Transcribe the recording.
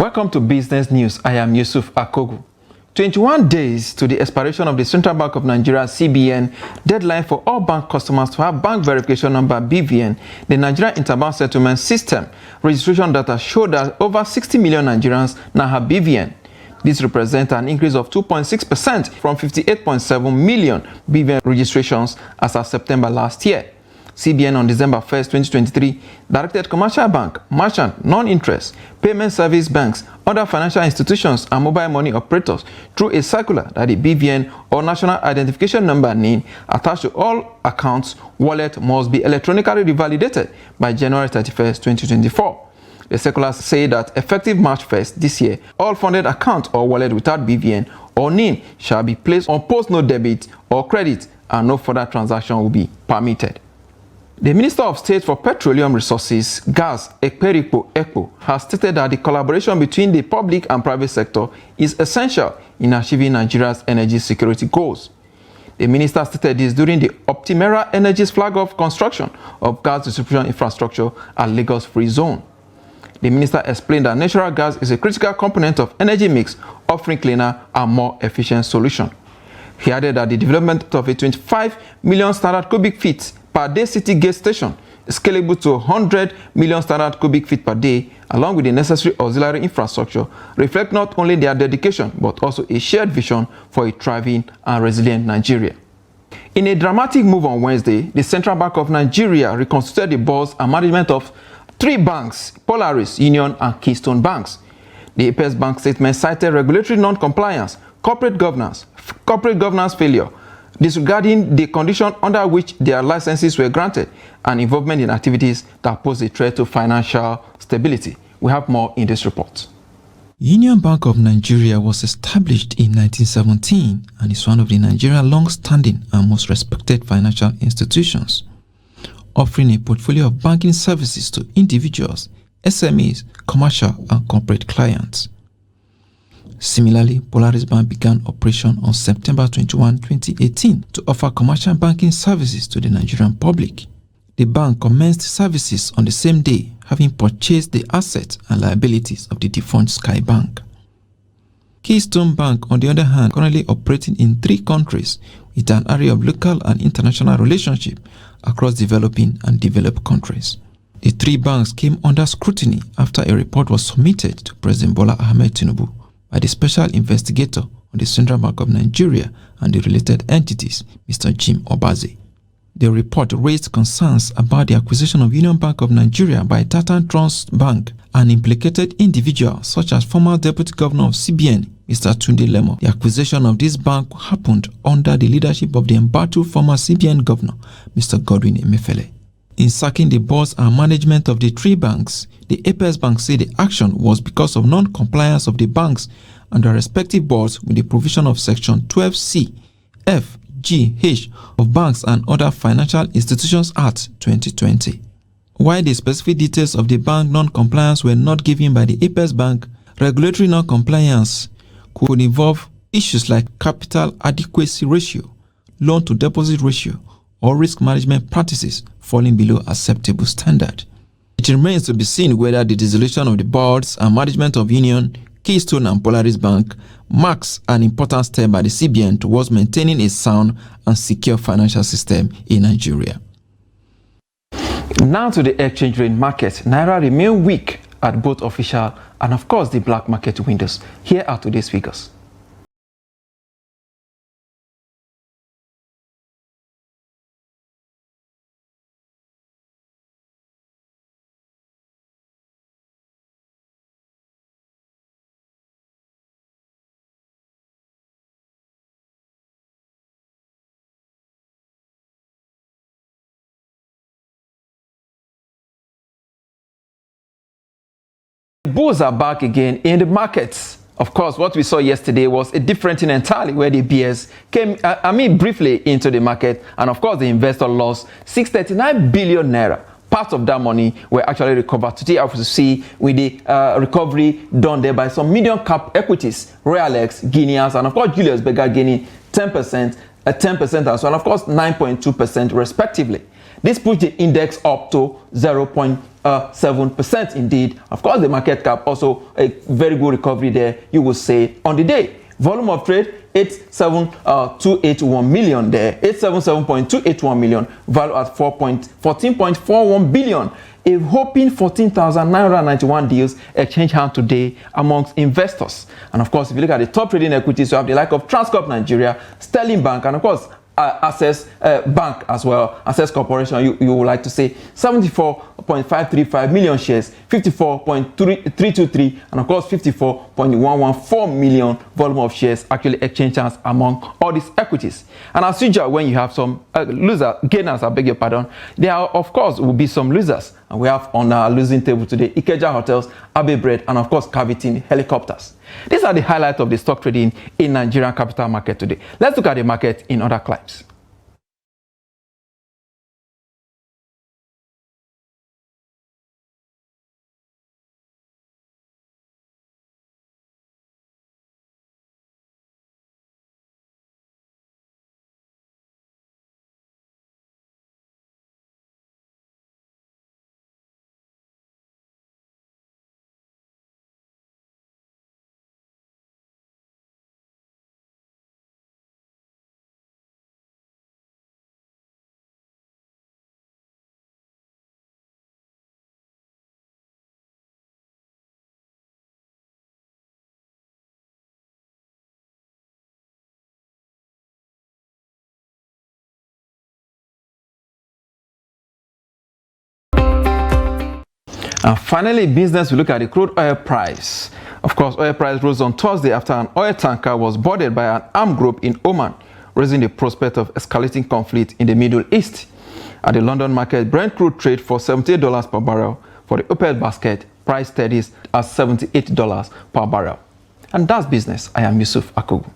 Welcome to Business News. I am Yusuf Akogu. 21 days to the expiration of the Central Bank of Nigeria (CBN) deadline for all bank customers to have bank verification number (BVN), the Nigerian Interbank Settlement System registration data showed that over 60 million Nigerians now have BVN. This represents an increase of 2.6% from 58.7 million BVN registrations as of September last year. CBN on December 1st, 2023, directed commercial bank, merchant, non-interest, payment service banks, other financial institutions, and mobile money operators through a circular that the BVN or National Identification Number (NIN) attached to all accounts wallet must be electronically revalidated by January 31st, 2024. The circular said that effective March 1st this year, all funded account or wallet without BVN or NIN shall be placed on post-no debit or credit, and no further transaction will be permitted. The Minister of State for Petroleum Resources, Gas, Ekpo, has stated that the collaboration between the public and private sector is essential in achieving Nigeria's energy security goals. The minister stated this during the Optimera Energy's flag-off construction of gas distribution infrastructure at Lagos Free Zone. The minister explained that natural gas is a critical component of energy mix, offering cleaner and more efficient solution. He added that the development of a 25 million standard cubic feet per day city gate station is scalable to 100 million standard cubic feet per day, along with the necessary auxiliary infrastructure, reflect not only their dedication but also a shared vision for a thriving and resilient Nigeria. In a dramatic move on Wednesday, the Central Bank of Nigeria reconstituted the boards and management of three banks, Polaris, Union, and Keystone Banks. The Apex Bank statement cited regulatory non-compliance, corporate governance failure, disregarding the condition under which their licenses were granted, and involvement in activities that pose a threat to financial stability. We have more in this report. Union Bank of Nigeria was established in 1917 and is one of the Nigeria's long-standing and most respected financial institutions, offering a portfolio of banking services to individuals, SMEs, commercial and corporate clients. Similarly, Polaris Bank began operation on September 21, 2018 to offer commercial banking services to the Nigerian public. The bank commenced services on the same day, having purchased the assets and liabilities of the defunct Sky Bank. Keystone Bank, on the other hand, currently operating in 3 countries with an array of local and international relationships across developing and developed countries. The 3 banks came under scrutiny after a report was submitted to President Bola Ahmed Tinubu by the Special Investigator on the Central Bank of Nigeria and the related entities, Mr. Jim Obaze. The report raised concerns about the acquisition of Union Bank of Nigeria by Titan Trust Bank and implicated individuals such as former Deputy Governor of CBN, Mr. Tunde Lemo. The acquisition of this bank happened under the leadership of the embattled former CBN Governor, Mr. Godwin Emefiele. In sacking the boards and management of the 3 banks, the Apex Bank said the action was because of non-compliance of the banks and their respective boards with the provision of Section 12C, F, G, H of Banks and Other Financial Institutions Act 2020. While the specific details of the bank non-compliance were not given by the Apex Bank, regulatory non-compliance could involve issues like capital adequacy ratio, loan-to-deposit ratio, or risk management practices falling below acceptable standard. It remains to be seen whether the dissolution of the boards and management of Union, Keystone and Polaris Bank marks an important step by the CBN towards maintaining a sound and secure financial system in Nigeria. Now to the exchange rate market. Naira remain weak at both official and of course the black market windows. Here are today's figures. Bulls are back again in the markets. Of course, what we saw yesterday was a different thing entirely, where the BS came, briefly into the market, and of course the investor lost 639 billion naira. Part of that money were actually recovered today, as we see with the recovery done there by some medium cap equities, Realex, Guineas, and of course Julius Berger gaining 10%, 10% as well, and of course 9.2% respectively. This pushed the index up to 0.2 7% indeed. Of course, the market cap also a very good recovery there, you will say, on the day. Volume of trade, 87281 million there, 877.281 million, value at 14.41 billion. A whopping 14,991 deals exchange hands today amongst investors. And of course, if you look at the top trading equities, you have the like of Transcorp Nigeria, Sterling Bank, and of course, Access Bank as well, Access Corporation, you would like to say 74.535 million shares, 54.323, and of course 54.114 million volume of shares actually exchange hands among all these equities. And as usual, when you have some gainers, I beg your pardon, there are, of course, will be some losers. And we have on our losing table today Ikeja Hotels, Abbey Bread, and of course Cavitin Helicopters. These are the highlights of the stock trading in Nigerian capital market today. Let's look at the market in other climes. And finally, business, we look at the crude oil price. Of course, oil price rose on Thursday after an oil tanker was boarded by an armed group in Oman, raising the prospect of escalating conflict in the Middle East. At the London market, Brent crude trade for $78 per barrel. For the OPEC basket, price steadies at $78 per barrel. And that's business. I am Yusuf Akogu.